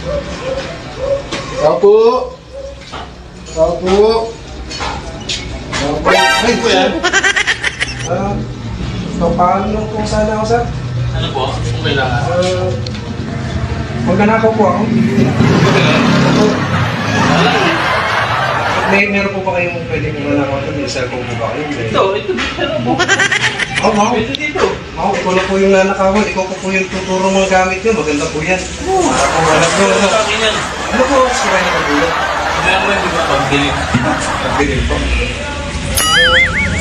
Tao po. Tao po. Tao po. Ay, po yan. Paano lang po sana ako, sir? Ano po? Kung kailangan? Magnanakaw po ako. Meron po ba kayong pwedeng manakaw ito? May cellphone po ba kayo? Ito meron mo. Mao. Ito dito. Mao, ikaw na po yung nanakawan. Ikaw po yung tuturo mga gamit nyo. Maganda po yan. Para po wala po. Sa akin yan. Ano po ang sakay na kagulat? Meron mo yung pagdilig. Pagdilim po.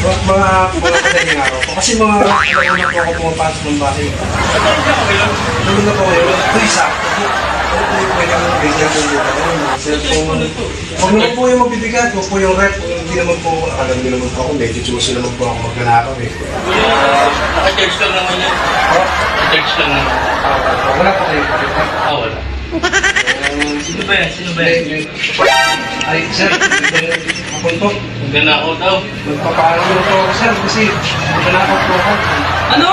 Mga patayin araw po. Kasi mga ano po ako pumapasok ng bahay. Ano na po kayo? Ito sakto po. Ano po yung pwede mong bigyan kung buka ko? Cellphone. Huwag naman po yung mabibigat. Huwag po yung rep. Hindi naman po. Alam niyo naman po ako. Medyo choosy naman po ako magnanakaw eh. Naka-charge lang naman yan. Naka-charge lang naman. Wala po kayo. Wala. Sino ba yan? Sino ba yan? Ay, sir. Ako po. Magnanakaw daw. Magpapaalam mo po ako, sir. Kasi magnanakaw po ako. Ano?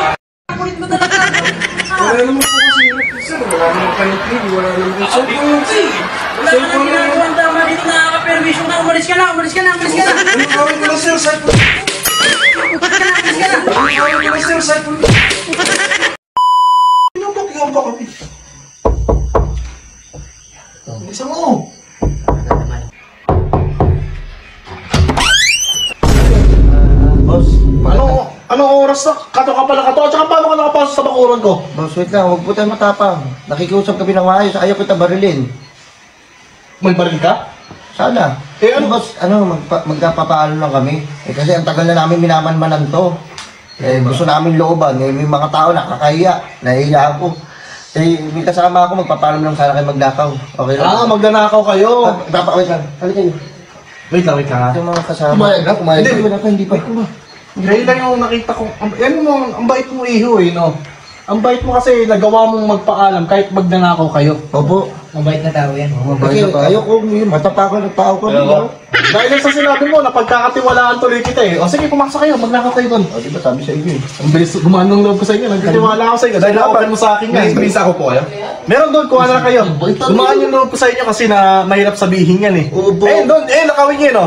Kulit mo talaga. Wala naman po kasi sir. Wala naman kayong TV. Wala naman kayong cellphone. Wala ka nang ginagawang tama dito, nakaka-permission na. Umalis ka na, umalis ka na, umalis ka na. Ano kawin ko na, sir? Cellphone. Umalis ka na. Ano kawin ko na, sir? Cellphone. Pinapakyaw ba kami? Isa mo. Boss, Anong oras na? Kato ka pala kato. At saka paano ka nakapasok sa bakuran ko? boss, wait lang, huwag po tayo matapang. Nakikiusap kami ng maayos, ayaw kita barilin. May baril ka? Sana. Eh, ano? Boss, magkapapaalo lang kami. Kasi ang tagal na namin minamanmanan to. Gusto namin looban. May mga tao nakakahiya. Nahihiya ako. May kasama ako, magpapaalam lang sana kayo magnakaw. Okay lang? Magnanakaw kayo. Wait lang. Halika nyo. Wait lang ha. Yung mga kasama. Kumayag na, kumayag. Hindi pa. Ngayon lang yung nakita ko. Yan mo, ang bait mo iho eh, no? Ang bait mo kasi nagawa mong magpaalam kahit magnanakaw kayo. Opo. Mabait na tao yan. Kasi ayoko, matapakan ng tao ko. Dahil sa sinabi mo, napagkakatiwalaan tuloy kita eh. O sige, pumasok kayo, magnakaw kayo doon. O, di ba sabi sa inyo eh. Ang bilis, gumaan ng loob ko sa inyo. Nagkatiwala ako sa inyo. Dahil na-open mo sa akin nga. May isa ko po kayo? Meron doon, kuha na kayo. Gumaan yung loob ko sa inyo kasi na mahirap sabihin yan eh. Opo. Doon, nakawin niyo no?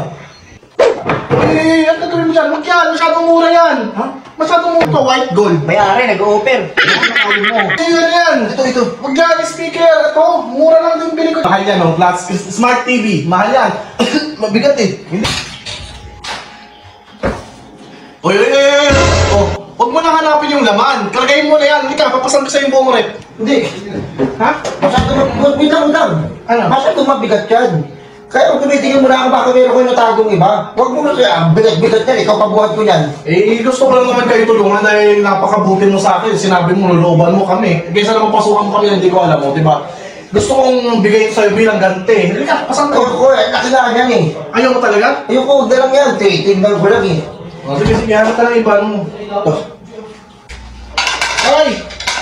Ano gagawin mo dyan? Huwag yan, masyadong mura yan. Ha? Masyadong mura to, white gold. May-ari, nag-o-offer. Nakawin mo. Yan. Ito. Huwag yan, speaker. Ito, mura lang din bili ko. Mahal yan, no? Smart TV. Mahal yan. Mabigat eh. Hindi. Oy. Huwag mo nang hanapin yung laman. Kargayin mo na yan. Hindi ka, papasan ko sa yung buong rep. Hindi. Ha? Masyado Ano? Masyado mabigat yan. Kaya kung tumitingin mo na ako baka meron ko natagong iba, huwag mo na siya, bigat-bigat yan, ikaw pabuhat ko yan. Gusto ko lang naman kayo tulungan dahil napakabuti mo sa akin. Sinabi mo, lulooban mo kami. Kaysa naman pasukan mo kami na hindi ko alam mo, di ba? Gusto kong bigay ito sa'yo bilang ganti. Halika, pasan ka. Ako, nakilaan yan eh. Ayaw mo talaga? Ayoko, huwag na lang yan, titignan ko lang eh. Sige, hanap ka lang iba mo.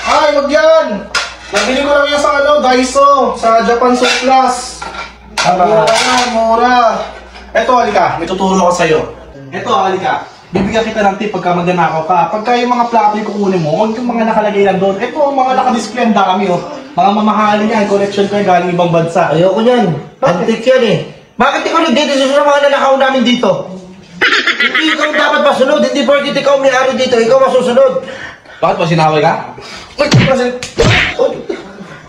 Ay, wag yan! Nabili ko lang yan sa Daiso, sa Japan Surplus. Mura. Eto, halika. May tuturo ko sa'yo. Eto, halika. Bibigyan kita ng tip pagka magnanakaw ka. Pagka yung mga plato yung kukunin mo, huwag yung mga nakalagay lang doon. Eto, mga nakadisplay ang dami, oh. Mga mamahalin yan, collection ko yung galing ibang bansa. Ayoko yan, antik yan eh. Bakit ikaw nagdedesisyon ng mga nanakaw namin dito? Hindi ikaw dapat masunod, hindi porkit ikaw may-ari dito, ikaw masusunod. Bakit ba sinaway ka?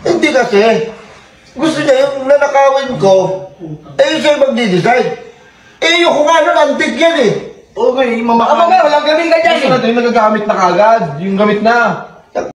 Hindi kasi. Gusto niya yung nanakawin ko, siya magdi-decide. Yung nga nun, antik yan eh. Okay, mamaka. Walang gamit ka dyan eh. Yung nagagamit na kagad. Yung gamit na.